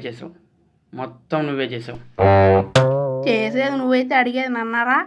చేసావు, మొత్తం నువ్వే చేసావు. చేసేది నువ్వైతే అడిగేది నన్నారా?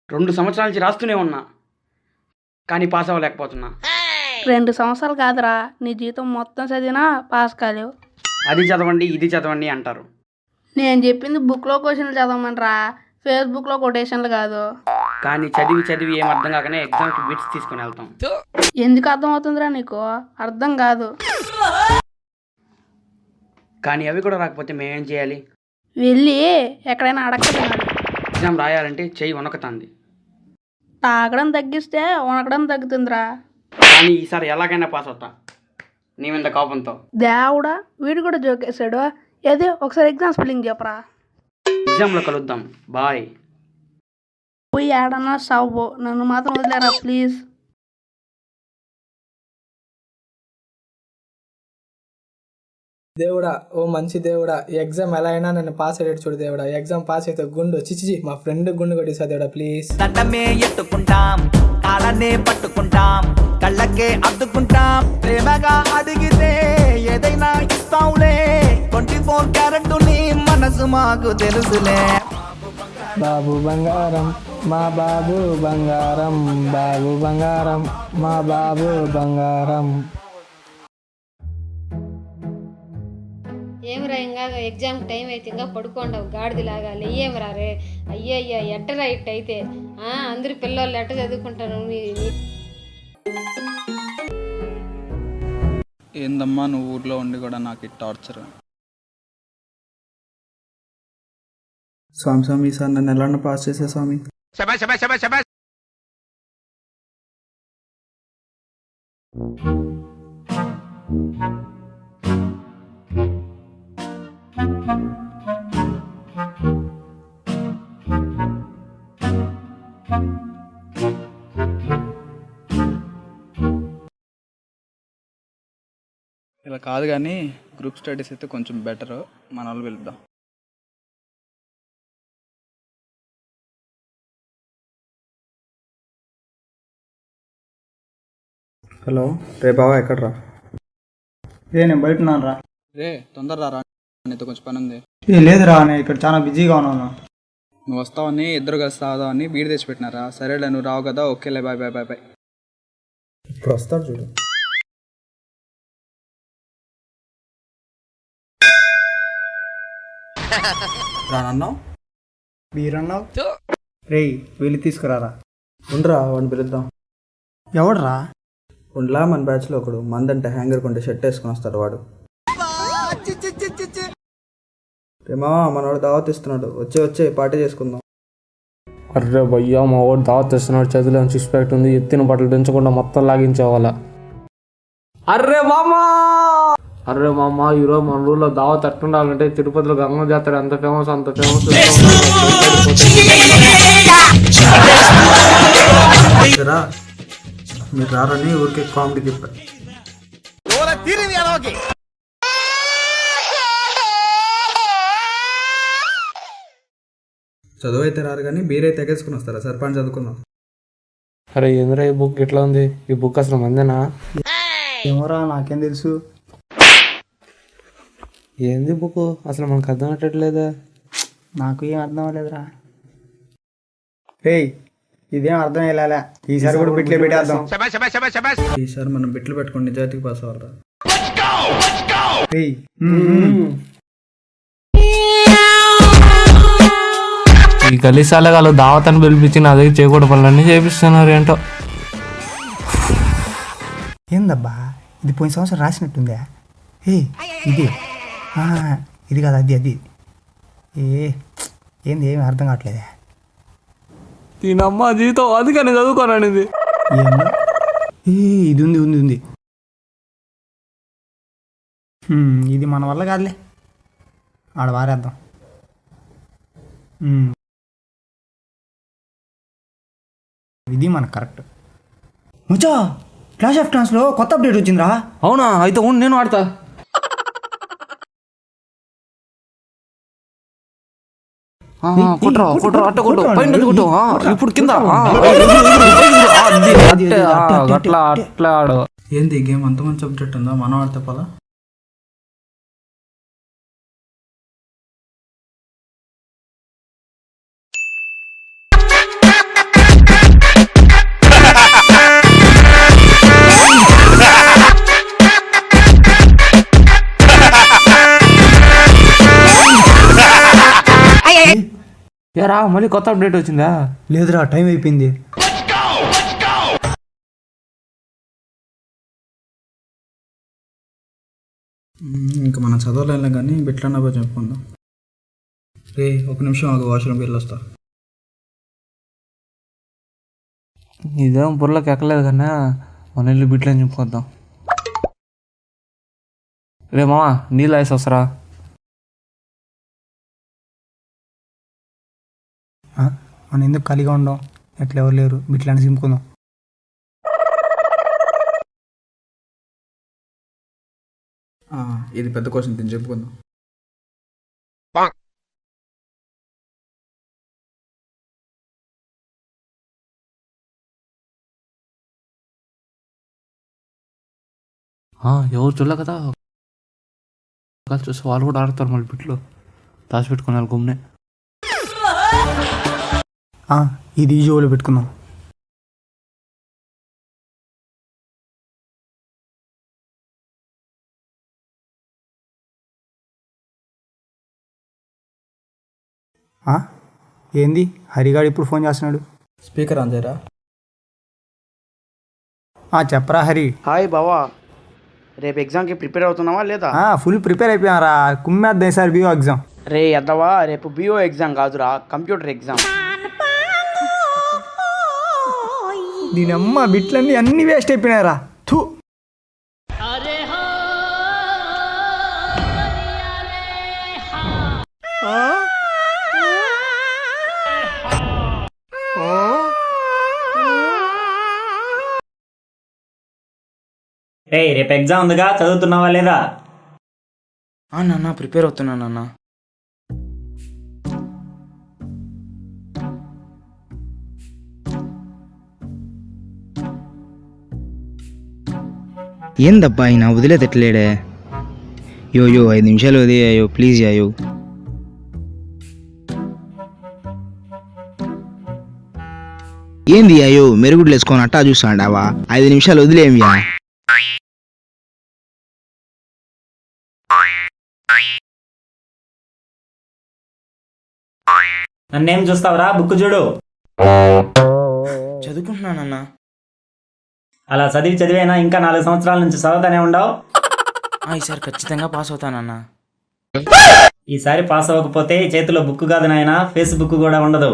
2 సంవత్సరాల నుంచి రాస్తూనే ఉన్నా, కానీ పాస్ అవ్వలేకపోతున్నా. 2 సంవత్సరాలు కాదురా, నీ జీవితం మొత్తం చదివినా పాస్ కాలేవు. అది చదవండి ఇది చదవండి అంటారు. నేను చెప్పింది బుక్లో క్వశ్చన్లు చదవమంటారా, ఫేస్బుక్లో కొటేషన్లు కాదు. కానీ చదివి చదివి ఏం అర్థం కాకనే ఎగ్జామ్కి బిట్స్ తీసుకుని వెళ్తాం. ఎందుకు అర్థం అవుతుందిరా నీకు? అర్థం కాదు. కానీ అవి కూడా రాకపోతే మేమేం చేయాలి? వెళ్ళి ఎక్కడైనా అడగలేదు. ఎగ్జామ్ రాయాలంటే చెయ్యి వణకుతుంది. తాగడం తగ్గిస్తే వణకడం తగ్గుతుందిరా. కానీ ఈసారి ఎలాగైనా పాస్ అవుతా, నీ మీద కోపంతో. దేవుడా, వీడు కూడా జోకేశాడు. ఏదో ఒకసారి ఎగ్జామ్ స్పెల్లింగ్ చెప్పరా. ఎగ్జామ్లో కలుద్దాం, బాయ్. పోయి ఏడన్నా సావు, నన్ను మాత్రం వదిలేరా ప్లీజ్. దేవుడా, ఓ మంచి దేవుడా, ఈ ఎగ్జామ్ ఎలా అయినా నన్ను పాస్ అయ్యేట్టు చూడు దేవుడా. ఎగ్జామ్ పాస్ అయితే గుండు చిచిచి మా ఫ్రెండ్ గుండు కొట్టేసా దేవుడా ప్లీజ్. దండమే ఎత్తుకుంటాం, కాళ్ళనే పట్టుకుంటాం, కళ్ళకే అద్దుకుంటాం, ప్రేమగా అడిగితే ఏదైనా ఇస్తాంలే. 24 క్యారెట్ని మనసు మాకు తెలుసులే. బాబు బంగారం మా బాబు బంగారం, బాబు బంగారం మా బాబు బంగారం. ఏమిరా ఇంకా ఎగ్జామ్ టైం అయితే ఇంకా పడుకోండవు గాడిదిలాగా, లేయేమిరా రే. అయ్యయ్యా ఎట్టరా ఇట్ట అయితే అందరు పిల్లలు ఎట్ట చదువుకుంటారు? ఏందమ్మా నువ్వు ఊర్లో ఉండి కూడా నాకు ఈ టార్చర్. స్వామి స్వామి సార్ నన్ను ఎలా పాస్ చేసే స్వామి. ఇలా కాదు కానీ గ్రూప్ స్టడీస్ అయితే కొంచెం బెటర్, మన వాళ్ళు వెళ్దాం. హలో రే బావా, ఎక్కడరా? నేను బయట ఉన్నాను రా. రే తొందరరా రా, నీతో కొంచెం పని ఉంది. లేదురా, నేను ఇక్కడ చాలా బిజీగా ఉన్నాను. నువ్వు వస్తావని ఇద్దరు కలిసి తాగుదామని బీడి తెచ్చిపెట్టినారా. సరేలే నువ్వు రావు కదా, ఓకేలే బాయ్ బాయ్ బాయ్ బాయ్. ఇప్పుడు వస్తాడు చూడు. రానన్నావు బీరన్నావు రే, వెళ్ళి తీసుకురారా. ఉండరా, వాడిని పిలుద్దాం. ఎవడరా? ఉండలా మన బ్యాచ్లో ఒకడు, మందంటే హ్యాంగర్ కొంటే షర్ట్ వేసుకుని వస్తాడు వాడు. రేమా మనవాడు దావత్ ఇస్తున్నాడు, వచ్చే పార్టీ చేసుకుందాం. అర్రే భయ్యా, మా వాడు దావత్ ఇస్తున్నాడు, చదువులో సిక్స్ ప్యాక్ ఉంది, ఎత్తిన బట్టలు పెంచకుండా మొత్తం లాగించేవాళ్ళ. అర్రే మామ ఈరోజు మన ఊళ్ళో దావత్ ఎట్టుండాలంటే తిరుపతిలో గంగ జాతర ఎంత ఫేమస్ అంత ఫేమస్. మీరు రారని ఊరికే కామెడీ చెప్పారు. చదువు అయితే రారు కానీ బీరైతే ఎగేసుకుని వస్తారా? సర్పంచ్ చదువుకుందాం. అరే ఏంద్రా ఈ బుక్ ఎట్లా ఉంది? ఈ బుక్ అసలు మందేనా? ఏమోరా, నాకేం తెలుసు. ఏంది బుక్ అసలు మనకు అర్థం అవ్వట్లేదా? నాకు ఏం అర్థం అవ్వలేదురా. రే ఇదేం అర్థం అయ్యేలా, ఈసారి కూడా బిట్లు పెట్టేద్దాం. ఈసారి మనం బిట్లు పెట్టుకుని నిజాయితీకి పాస్ అవ్వరా. ఈ గలీసాలగాళ్ళు దావతని పిలిపించి నా దగ్గర చేయకూడదు పనులన్నీ చేపిస్తున్నారు ఏంటో. ఏందబ్బా ఇది పోయిన సంవత్సరం రాసినట్టుందా? ఇది కదా అది ఏంది ఏమి అర్థం కావట్లేదా? దీనమ్మ జీవితం అందుకని చదువుకోనండి. ఇది ఉంది ఇది మన వల్ల కాదులే, ఆడ వారేద్దాం. ఇది మనకు కరెక్ట్. ముచ్చా క్లాష్ ఆఫ్ క్లాన్స్లో కొత్త అప్డేట్ వచ్చిందిరా. అవునా? అయితే నేను ఆడతా. ఇప్పుడు కింద అట్లా ఆడు. ఏంది గేమ్ అంత మంచి అప్డేట్ ఉందా? మనం ఆడితే పదా. ఏరా మళ్ళీ కొత్త అప్డేట్ వచ్చిందా? లేదురా, టైం అయిపోయింది. ఇంకా మనం చదవలేం కానీ బిట్లన్నా పోయి చెప్పుకుందాం. రే ఒక నిమిషం ఆగు, వాష్రూమ్కి వెళ్ళొస్తా. ఇదేం బుర్రలోకి ఎక్కలేదు కన్నా మన ఇల్లు బిట్లని చెప్పుకొద్దాం. రే మామ నీళ్ళు వేసి వస్తారా? మనం ఎందుకు ఖాళీగా ఉండం? ఎట్లా ఎవరు లేరు, బిట్లని చింపుకుందాం. ఇది పెద్ద క్వశ్చన్, తిని చెప్పుకుందాం. ఎవరు చూడలే కదా, చూసి వాళ్ళు కూడా ఆడతారు మళ్ళీ బిట్లు దాచిపెట్టుకున్నారు గుమ్నే. ఇది ఈ జోలో పెట్టుకుందాం. ఏంది హరిగాడు ఇప్పుడు ఫోన్ చేస్తున్నాడు? స్పీకర్ ఆన్ చేయరా. చెప్పరా హరి. హాయ్ బావా, రేపు ఎగ్జామ్కి ప్రిపేర్ అవుతున్నావా లేదా? ఫుల్ ప్రిపేర్ అయిపోయారా, కుమ్మేద్దాం సార్ బిఓ ఎగ్జామ్. రే అద్దవా, రేపు బిఓ ఎగ్జామ్ కాదురా, కంప్యూటర్ ఎగ్జామ్. దీని అమ్మ బిట్లన్నీ అన్ని వేస్ట్ అయిపోయినారా. థూ. రేపు ఎగ్జామ్ ఉందిగా, చదువుతున్నావా లేదా? నాన్న ప్రిపేర్ అవుతున్నా నాన్న. ఏందబ్బా ఆయన వదిలేదట్లేడే. యో 5 నిమిషాలు వదిలేయో ప్లీజ్ అయ్యో. ఏంది అయ్యో మెరుగుడ్లు వేసుకొని అట్టా చూస్తాండావా? 5 నిమిషాలు వదిలేమియా. నన్నేం చూస్తావురా, బుక్ చూడు. చదువుకుంటున్నానన్నా. అలా చదివేనా ఇంకా 4 సంవత్సరాల నుంచి చదువుతానే ఉండవు. ఈసారి ఖచ్చితంగా పాస్ అవుతానన్నా. ఈసారి పాస్ అవ్వకపోతే చేతిలో బుక్ కాదు నాయనా, ఫేస్బుక్ కూడా ఉండదు.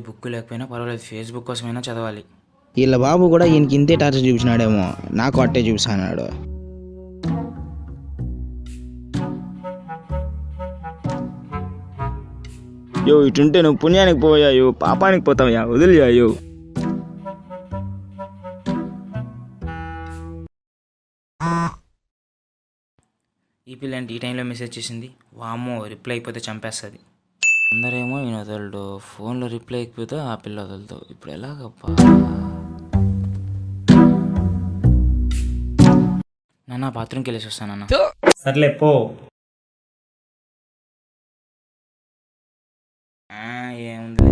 బుక్ లేకపోయినా పర్వాలేదు, ఫేస్బుక్ కోసమైనా చదవాలి. వీళ్ళ బాబు కూడా ఈయనకి ఇంతే టార్చర్ చూపించినాడేమో, నాకు అట్టే చూపిస్తున్నాడు. యో ఇటుంటే నువ్వు పుణ్యానికి పోయాయో పాపానికి పోతావయ్యా, వదిలియాయో. ఈ పిల్లంటి ఈ టైంలో మెసేజ్ చేసింది. వామ్మో, రిప్లై అయిపోతే చంపేస్తుంది. అందరేమో ఈయన వదలడు, ఫోన్లో రిప్లై అయిపోతే ఆ పిల్ల వదలదు. ఇప్పుడు ఎలాగప్పా? నాన్న బాత్రూమ్కి వెళ్ళేసి వస్తానన్నా. సర్లే పో. ఏముంది.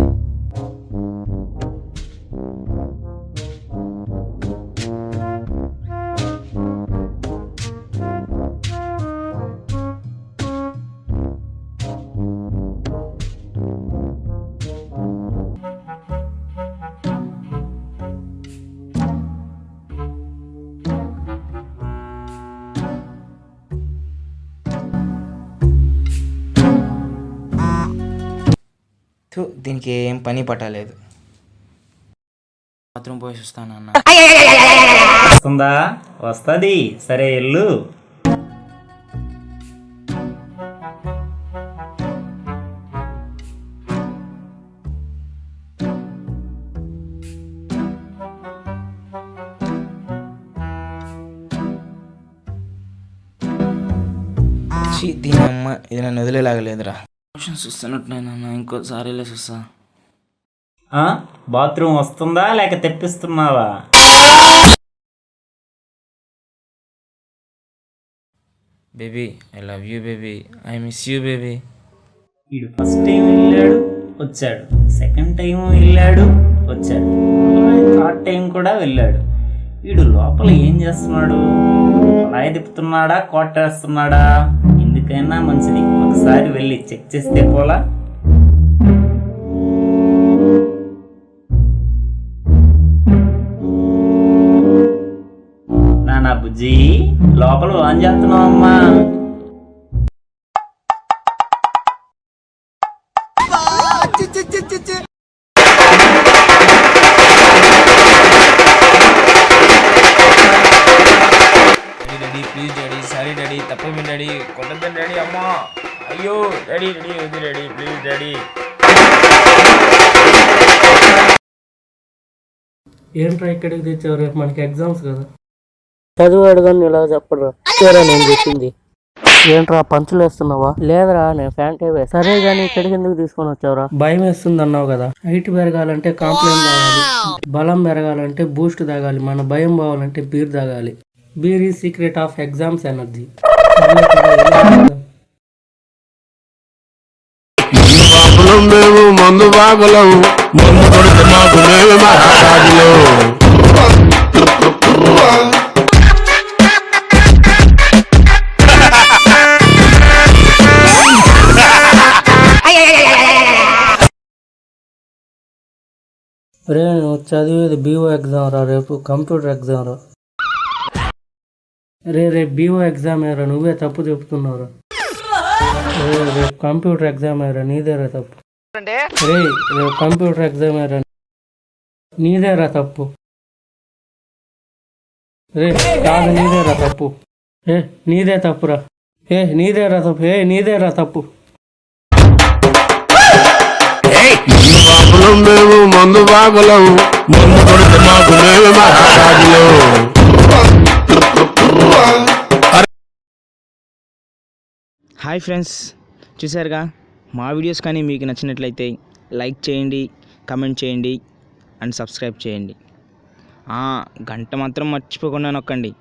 దీనికి ఏం పని పట్టలేదు. బాత్రూమ్ పోయి వస్తానన్న. వస్తుందా? వస్తుంది, సరే ఎల్లు. దీని అమ్మ, ఇది నన్ను వదిలేలాగలేదురా. క్వశ్చన్స్ చూస్తున్నట్టున్నాను, ఇంకోసారి వెళ్ళేసి వస్తా. బాత్రూమ్ వస్తుందా లేక తెప్పిస్తున్నావా? Baby I love you baby, I miss you baby. వీడు ఫస్ట్ టైం వెళ్ళాడు వచ్చాడు, సెకండ్ టైం వెళ్ళాడు వచ్చాడు, థర్డ్ టైం కూడా వెళ్ళాడు. వీడు లోపల ఏం చేస్తున్నాడు? అలా తిప్పుతున్నాడా, కొట్టేస్తున్నాడా? ఎందుకైనా మంచిది ఒకసారి వెళ్ళి చెక్ చేస్తే పోలా. నా బుజ్జి లోపల ఆన్ చేస్తున్నావు అమ్మా. Daddy please daddy, sorry daddy, తప్పైంది డాడీ, కొట్టద్దని డాడీ, అమ్మా అయ్యో డాడీ డాడీ వద్దు డాడీ, ప్లీజ్ డాడీ. ఏంట్రా ఇక్కడికి తెచ్చావు? రేపు మనకి ఎగ్జామ్స్ కదా. చదివాడు కానీ ఇలా చెప్పరా నేను చెప్పింది. ఏంట్రా పంచులు వేస్తున్నావా? లేదురా నేను ఫ్యాంటే వేస్తా. సరే కానీ ఇక్కడికి ఎందుకు తీసుకొని వచ్చావురా? భయం వేస్తుంది అన్నావు కదా. హైట్ పెరగాలంటే కాంప్లైంట్ తాగాలి, బలం పెరగాలంటే బూస్ట్ తాగాలి, మన భయం పోవాలంటే బీర్ తాగాలి. Beer is secret of exams energy. మందు బాగులం మందు కొడితే మాకు మేమే మహారాజులు. రే నువ్వు చదివేది బీఓ ఎగ్జామ్ రా, రేపు కంప్యూటర్ ఎగ్జామ్ రా. రేపు బీఓ ఎగ్జామ్ ఏరా, నువ్వే తప్పు చెప్తున్నావురా. రేపు కంప్యూటర్ ఎగ్జామ్ ఏరా, నీదేరా తప్పు. రేపు కంప్యూటర్ ఎగ్జామ్ ఏరా, నీదేరా తప్పు. కాదు నీదేరా తప్పు. నీదే తప్పురా. నీదేరా తప్పు. నీదేరా తప్పు. మేము మందు బాగులం మందు కొడితే మాకు మేమే మహారాజులు. హాయ్ ఫ్రెండ్స్, చూసారుగా మా వీడియోస్ కానీ మీకు నచ్చినట్లయితే లైక్ చేయండి, కమెంట్ చేయండి అండ్ సబ్స్క్రైబ్ చేయండి. గంట మాత్రం మర్చిపోకుండా నొక్కండి.